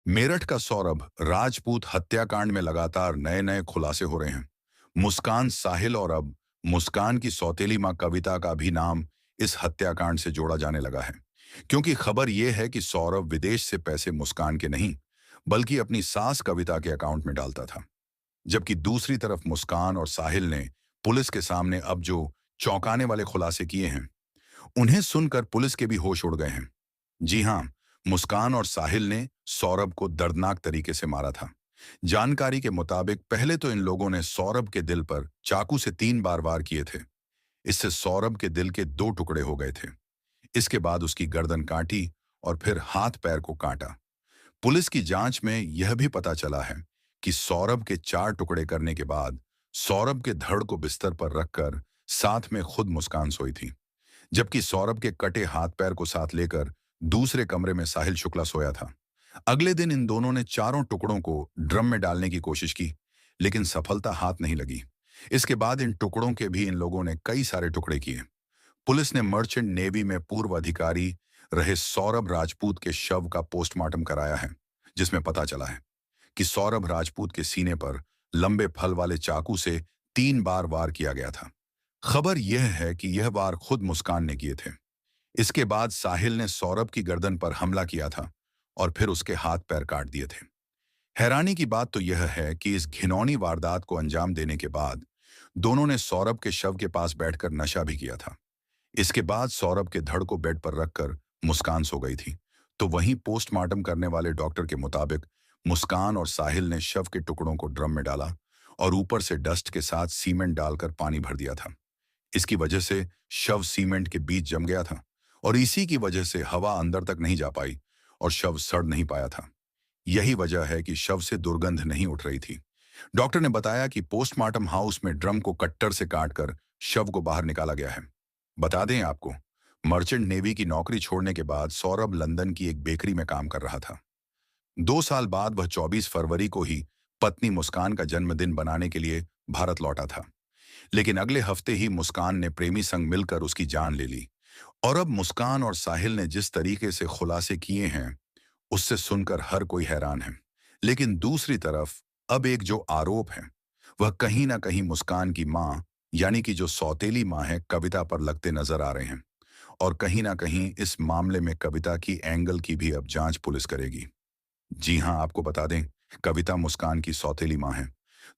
मेरठ का सौरभ राजपूत हत्याकांड में लगातार नए नए खुलासे हो रहे हैं। मुस्कान साहिल और अब मुस्कान की सौतेली मां कविता का भी नाम इस हत्याकांड से जोड़ा जाने लगा है। क्योंकि खबर यह है कि सौरभ विदेश से पैसे मुस्कान के नहीं बल्कि अपनी सास कविता के अकाउंट में डालता था। जबकि दूसरी तरफ मुस्कान और साहिल ने पुलिस के सामने अब जो चौंकाने वाले खुलासे किए हैं, उन्हें सुनकर पुलिस के भी होश उड़ गए हैं। जी हां, मुस्कान और साहिल ने सौरभ को दर्दनाक तरीके से मारा था। जानकारी के मुताबिक पहले तो इन लोगों ने सौरभ के दिल पर चाकू से 3 बार वार किए थे। इससे सौरभ के दिल के 2 टुकड़े हो गए थे। इसके बाद उसकी गर्दन काटी और फिर हाथ पैर को काटा। पुलिस की जांच में यह भी पता चला है कि सौरभ के 4 टुकड़े करने के बाद सौरभ के धड़ को बिस्तर पर रखकर साथ में खुद मुस्कान सोई थी। जबकि सौरभ के कटे हाथ पैर को साथ लेकर दूसरे कमरे में साहिल शुक्ला सोया था। अगले दिन इन दोनों ने चारों टुकड़ों को ड्रम में डालने की कोशिश की, लेकिन सफलता हाथ नहीं लगी। इसके बाद इन टुकड़ों के भी इन लोगों ने कई सारे टुकड़े किए। पुलिस ने मर्चेंट नेवी में पूर्व अधिकारी रहे सौरभ राजपूत के शव का पोस्टमार्टम कराया है, जिसमें पता चला है कि सौरभ राजपूत के सीने पर लंबे फल वाले चाकू से 3 बार वार किया गया था। खबर यह है कि यह वार खुद मुस्कान ने किए थे। इसके बाद साहिल ने सौरभ की गर्दन पर हमला किया था और फिर उसके हाथ पैर काट दिए थे। हैरानी की बात तो यह है कि इस घिनौनी वारदात को अंजाम देने के बाद दोनों ने सौरभ के शव के पास बैठकर नशा भी किया था। इसके बाद सौरभ के धड़ को बेड पर रखकर मुस्कान सो गई थी। तो वहीं पोस्टमार्टम करने वाले डॉक्टर के मुताबिक मुस्कान और साहिल ने शव के टुकड़ों को ड्रम में डाला और ऊपर से डस्ट के साथ सीमेंट डालकर पानी भर दिया था। इसकी वजह से शव सीमेंट के बीच जम गया था और इसी की वजह से हवा अंदर तक नहीं जा पाई और शव सड़ नहीं पाया था। यही वजह है कि शव से दुर्गंध नहीं उठ रही थी। डॉक्टर ने बताया कि पोस्टमार्टम हाउस में ड्रम को कट्टर से काटकर शव को बाहर निकाला गया है। बता दें आपको, मर्चेंट नेवी की नौकरी छोड़ने के बाद सौरभ लंदन की एक बेकरी में काम कर रहा था। 2 साल बाद वह 24 फरवरी को ही पत्नी मुस्कान का जन्मदिन बनाने के लिए भारत लौटा था। लेकिन अगले हफ्ते ही मुस्कान ने प्रेमी संग मिलकर उसकी जान ले ली। और अब मुस्कान और साहिल ने जिस तरीके से खुलासे किए हैं, उससे सुनकर हर कोई हैरान है। लेकिन दूसरी तरफ अब एक जो आरोप है, वह कहीं ना कहीं मुस्कान की मां, यानी कि जो सौतेली मां है, कविता पर लगते नजर आ रहे हैं। और कहीं ना कहीं इस मामले में कविता की एंगल की भी अब जांच पुलिस करेगी। जी हां, आपको बता दें, कविता मुस्कान की सौतेली मां है।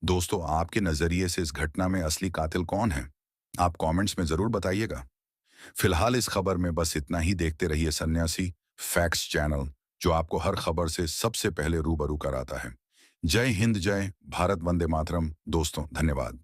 दोस्तों, आपके नजरिए से इस घटना में असली कातिल कौन है? आप कमेंट्स में जरूर बताइएगा। फिलहाल इस खबर में बस इतना ही। देखते रहिए सन्यासी फैक्ट्स चैनल, जो आपको हर खबर से सबसे पहले रूबरू कराता है। जय हिंद, जय भारत, वंदे मातरम। दोस्तों, धन्यवाद।